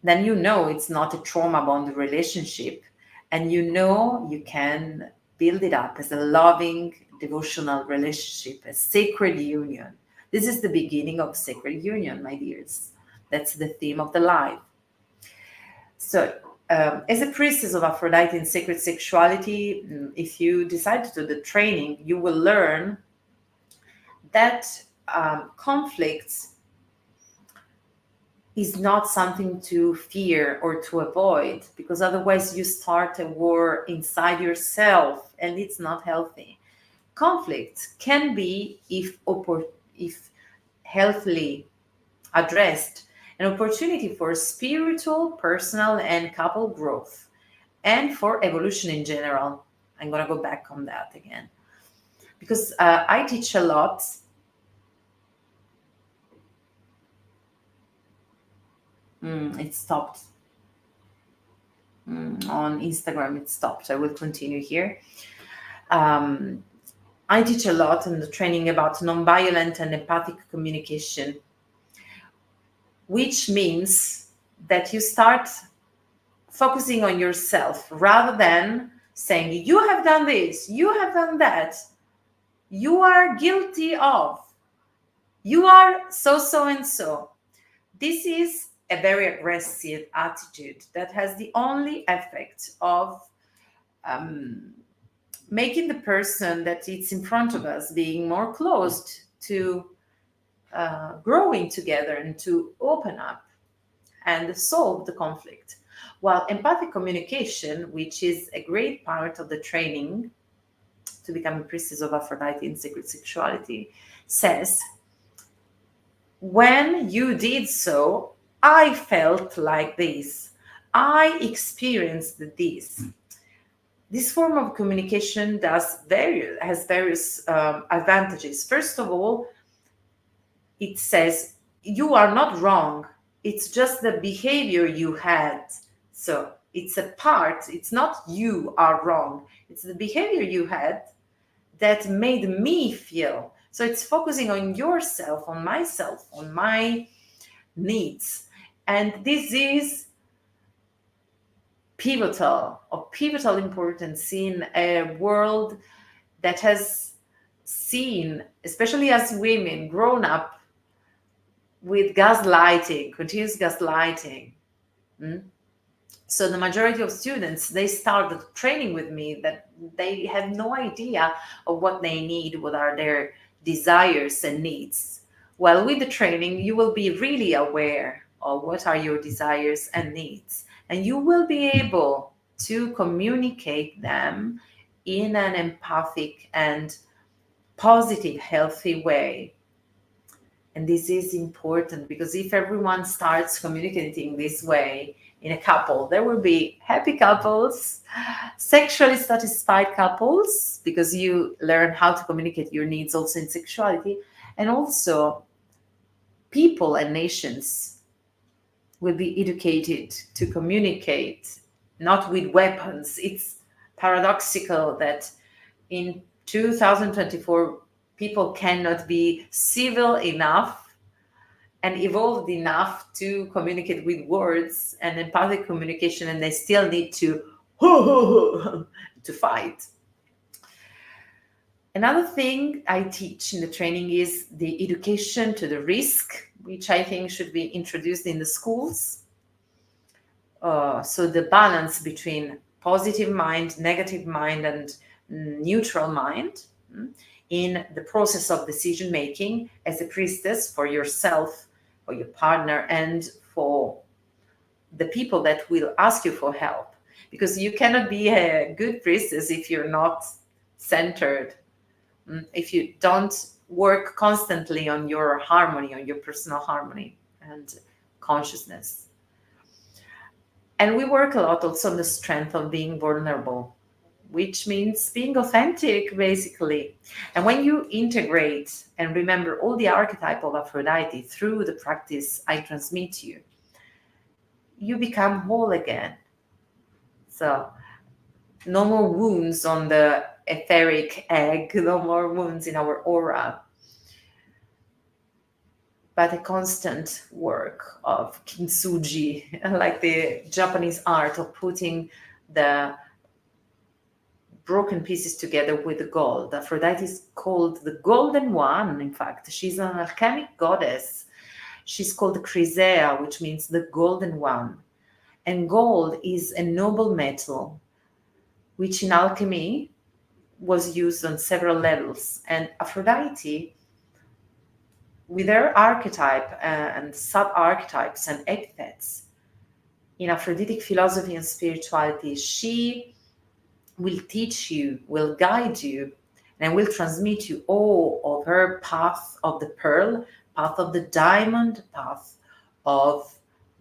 then you know it's not a trauma bond relationship, and you know you can build it up as a loving, devotional relationship, a sacred union. This is the beginning of sacred union, my dears. That's the theme of the life. So, as a priestess of Aphrodite in sacred sexuality, if you decide to do the training, you will learn that conflicts is not something to fear or to avoid, because otherwise you start a war inside yourself and it's not healthy. Conflict can be, if healthily addressed, an opportunity for spiritual, personal, and couple growth, and for evolution in general. I'm going to go back on that again. because I teach a lot. It stopped. On Instagram, it stopped. I will continue here. Um, I teach a lot in the training about nonviolent and empathic communication, which means that you start focusing on yourself rather than saying, you have done this, you have done that, you are guilty of, you are so, so, and so. This is a very aggressive attitude that has the only effect of making the person that it's in front of us being more closed to growing together and to open up and solve the conflict. While empathic communication, which is a great part of the training to become a priestess of Aphrodite in sacred sexuality, says, when you did so, I felt like this. I experienced this. This form of communication has various advantages. First of all, it says you are not wrong. It's just the behavior you had. So it's a part. It's not you are wrong. It's the behavior you had that made me feel. So it's focusing on yourself, on myself, on my needs. And this is pivotal, of pivotal importance in a world that has seen, especially as women, grown up with gaslighting, continuous gaslighting. So the majority of students, they started training with me that they have no idea of what they need, what are their desires and needs. Well, with the training, you will be really aware of what are your desires and needs, and you will be able to communicate them in an empathic and positive, healthy way. And this is important because if everyone starts communicating this way in a couple, there will be happy couples, sexually satisfied couples, because you learn how to communicate your needs also in sexuality, and also people and nations will be educated to communicate not with weapons. It's paradoxical that in 2024 people cannot be civil enough and evolved enough to communicate with words and empathic communication, and they still need to to fight. Another thing I teach in the training is the education to the risk, which I think should be introduced in the schools. So the balance between positive mind, negative mind, and neutral mind in the process of decision making as a priestess for yourself, for your partner, and for the people that will ask you for help. Because you cannot be a good priestess if you're not centered, if you don't work constantly on your harmony, on your personal harmony and consciousness. And we work a lot also on the strength of being vulnerable, which means being authentic, basically. And when you integrate and remember all the archetype of Aphrodite through the practice I transmit you, you become whole again. So no more wounds on the etheric egg, no more wounds in our aura, but a constant work of kintsugi, like the Japanese art of putting the broken pieces together with the gold. Aphrodite is called the Golden One, in fact. She's an alchemic goddess. She's called Chrysea, which means the Golden One. And gold is a noble metal, which in alchemy was used on several levels. And Aphrodite, with her archetype and sub-archetypes and epithets, in Aphroditic philosophy and spirituality, she will teach you, will guide you, and will transmit you all of her path of the pearl, path of the diamond, path of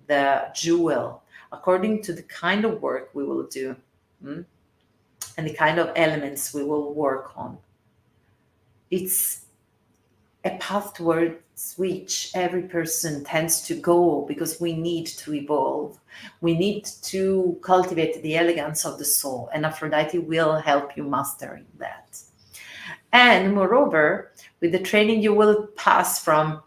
the jewel, according to the kind of work we will do and the kind of elements we will work on. It's a path towards which every person tends to go because we need to evolve. We need to cultivate the elegance of the soul, and Aphrodite will help you mastering that. And moreover, with the training, you will pass from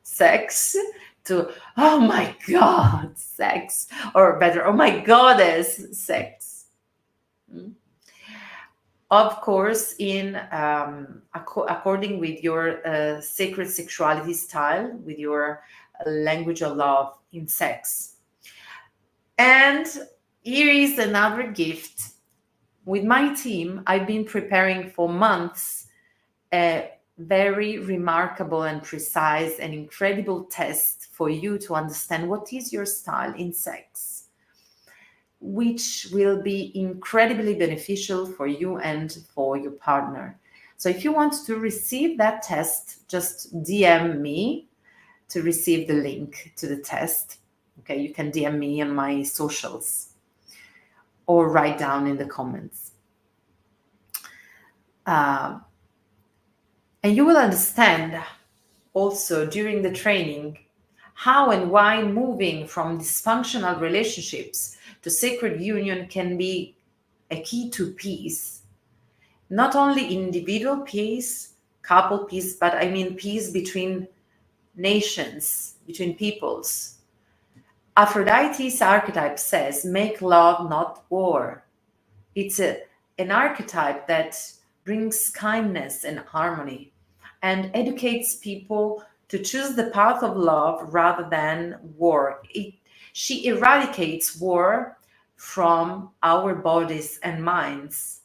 sex to, oh my God, sex, or better, oh my goddess, sex. Mm. Of course, in according with your sacred sexuality style, with your language of love in sex. And here is another gift. With my team, I've been preparing for months a very remarkable and precise and incredible test for you to understand what is your style in sex, which will be incredibly beneficial for you and for your partner. So if you want to receive that test, just DM me to receive the link to the test. Okay, you can DM me on my socials or write down in the comments. And you will understand also during the training how and why moving from dysfunctional relationships to sacred union can be a key to peace. Not only individual peace, couple peace, but I mean peace between nations, between peoples. Aphrodite's archetype says, make love, not war. It's an archetype that brings kindness and harmony and educates people to choose the path of love rather than war. She eradicates war from our bodies and minds,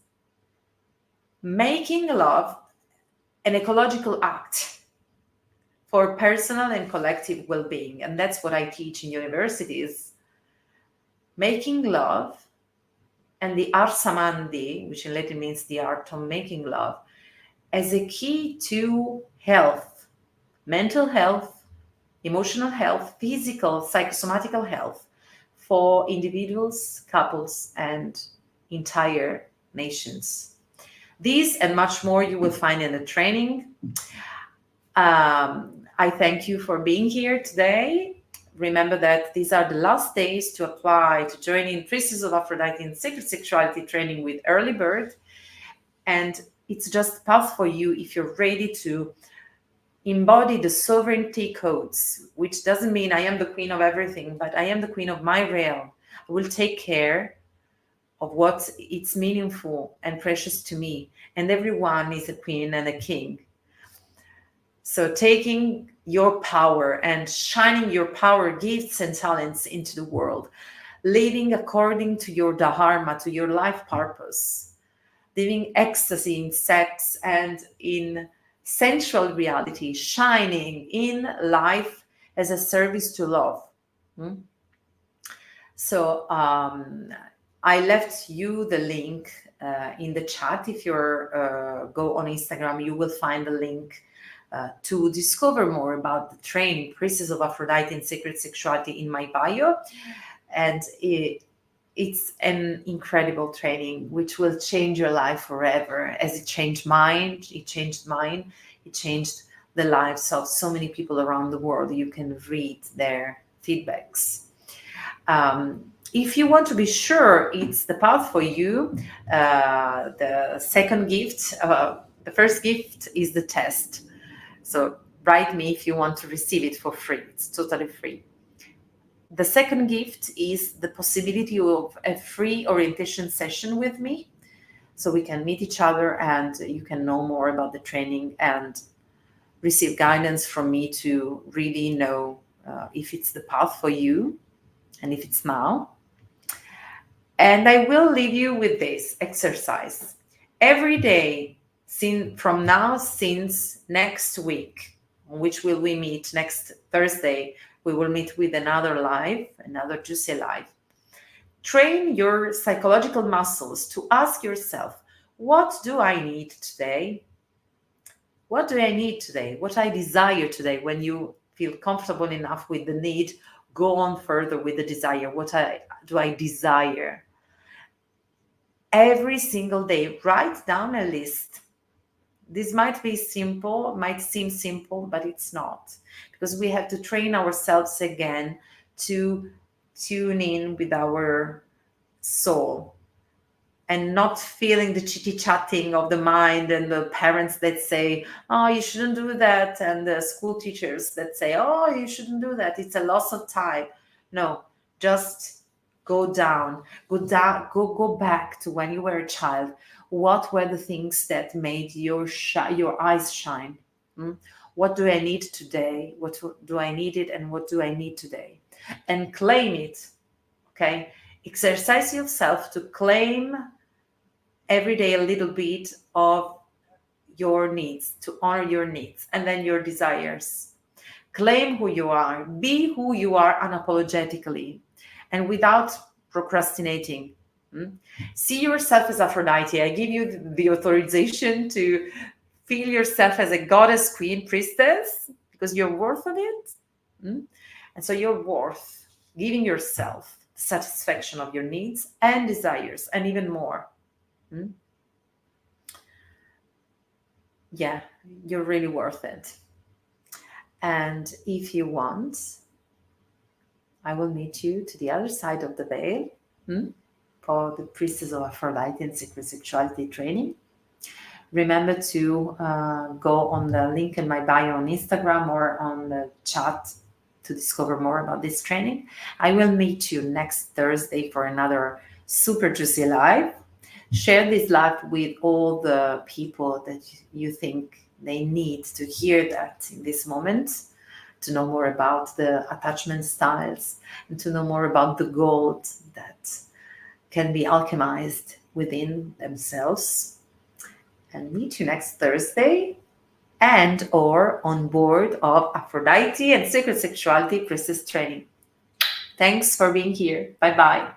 making love an ecological act for personal and collective well-being. And that's what I teach in universities. Making love and the arsamandi, which in Latin means the art of making love, as a key to health, mental health, emotional health, physical, psychosomatical health for individuals, couples, and entire nations. These and much more you will find in the training. I thank you for being here today. Remember that these are the last days to apply to join in Priestess of Aphrodite in Sacred Sexuality training with Early Bird. And it's just a path for you if you're ready to embody the sovereignty codes, which doesn't mean I am the queen of everything, but I am the queen of my realm. I will take care of what it's meaningful and precious to me. And everyone is a queen and a king. So taking your power and shining your power, gifts, and talents into the world, living according to your dharma, to your life purpose, living ecstasy in sex and in sensual reality, shining in life as a service to love. So I left you the link in the chat. If you're go on Instagram, you will find the link to discover more about the training, Priestess of Aphrodite and Sacred Sexuality, in my bio. And it's an incredible training which will change your life forever, as it changed mine. It changed mine. It changed the lives of so many people around the world. You can read their feedbacks. If you want to be sure it's the path for you, the second gift, the first gift is the test. So write me if you want to receive it for free. It's totally free. The second gift is the possibility of a free orientation session with me. So we can meet each other and you can know more about the training and receive guidance from me to really know if it's the path for you and if it's now. And I will leave you with this exercise. Every day from now, since next week, on which will we meet next Thursday, we will meet with another Juicy live. Train your psychological muscles to ask yourself, what do I need today? What do I need today? What I desire today? When you feel comfortable enough with the need, go on further with the desire. What do I desire? Every single day, write down a list This might be simple, might seem simple, but it's not, because we have to train ourselves again to tune in with our soul and not feeling the chitty chatting of the mind and the parents that say, oh, you shouldn't do that, and the school teachers that say, oh, you shouldn't do that, it's a loss of time. No, just go back to when you were a child. What were the things that made your eyes shine? Hmm? What do I need today? What do I need it, and what do I need today? And claim it. Okay, exercise yourself to claim every day a little bit of your needs, to honor your needs and then your desires. Claim who you are, be who you are unapologetically and without procrastinating. Mm? See yourself as Aphrodite. I give you the authorization to feel yourself as a goddess, queen, priestess, because you're worth of it. Mm? And so you're worth giving yourself the satisfaction of your needs and desires and even more. Mm? Yeah, you're really worth it. And if you want, I will meet you to the other side of the veil, hmm, for the Priestess of Aphrodite and Secret Sexuality training. Remember to go on the link in my bio on Instagram or on the chat to discover more about this training. I will meet you next Thursday for another super juicy live. Share this live with all the people that you think they need to hear that in this moment, to know more about the attachment styles and to know more about the gold that can be alchemized within themselves. And meet you next Thursday and or on board of Aphrodite and Sacred Sexuality Priestess Training. Thanks for being here. Bye bye.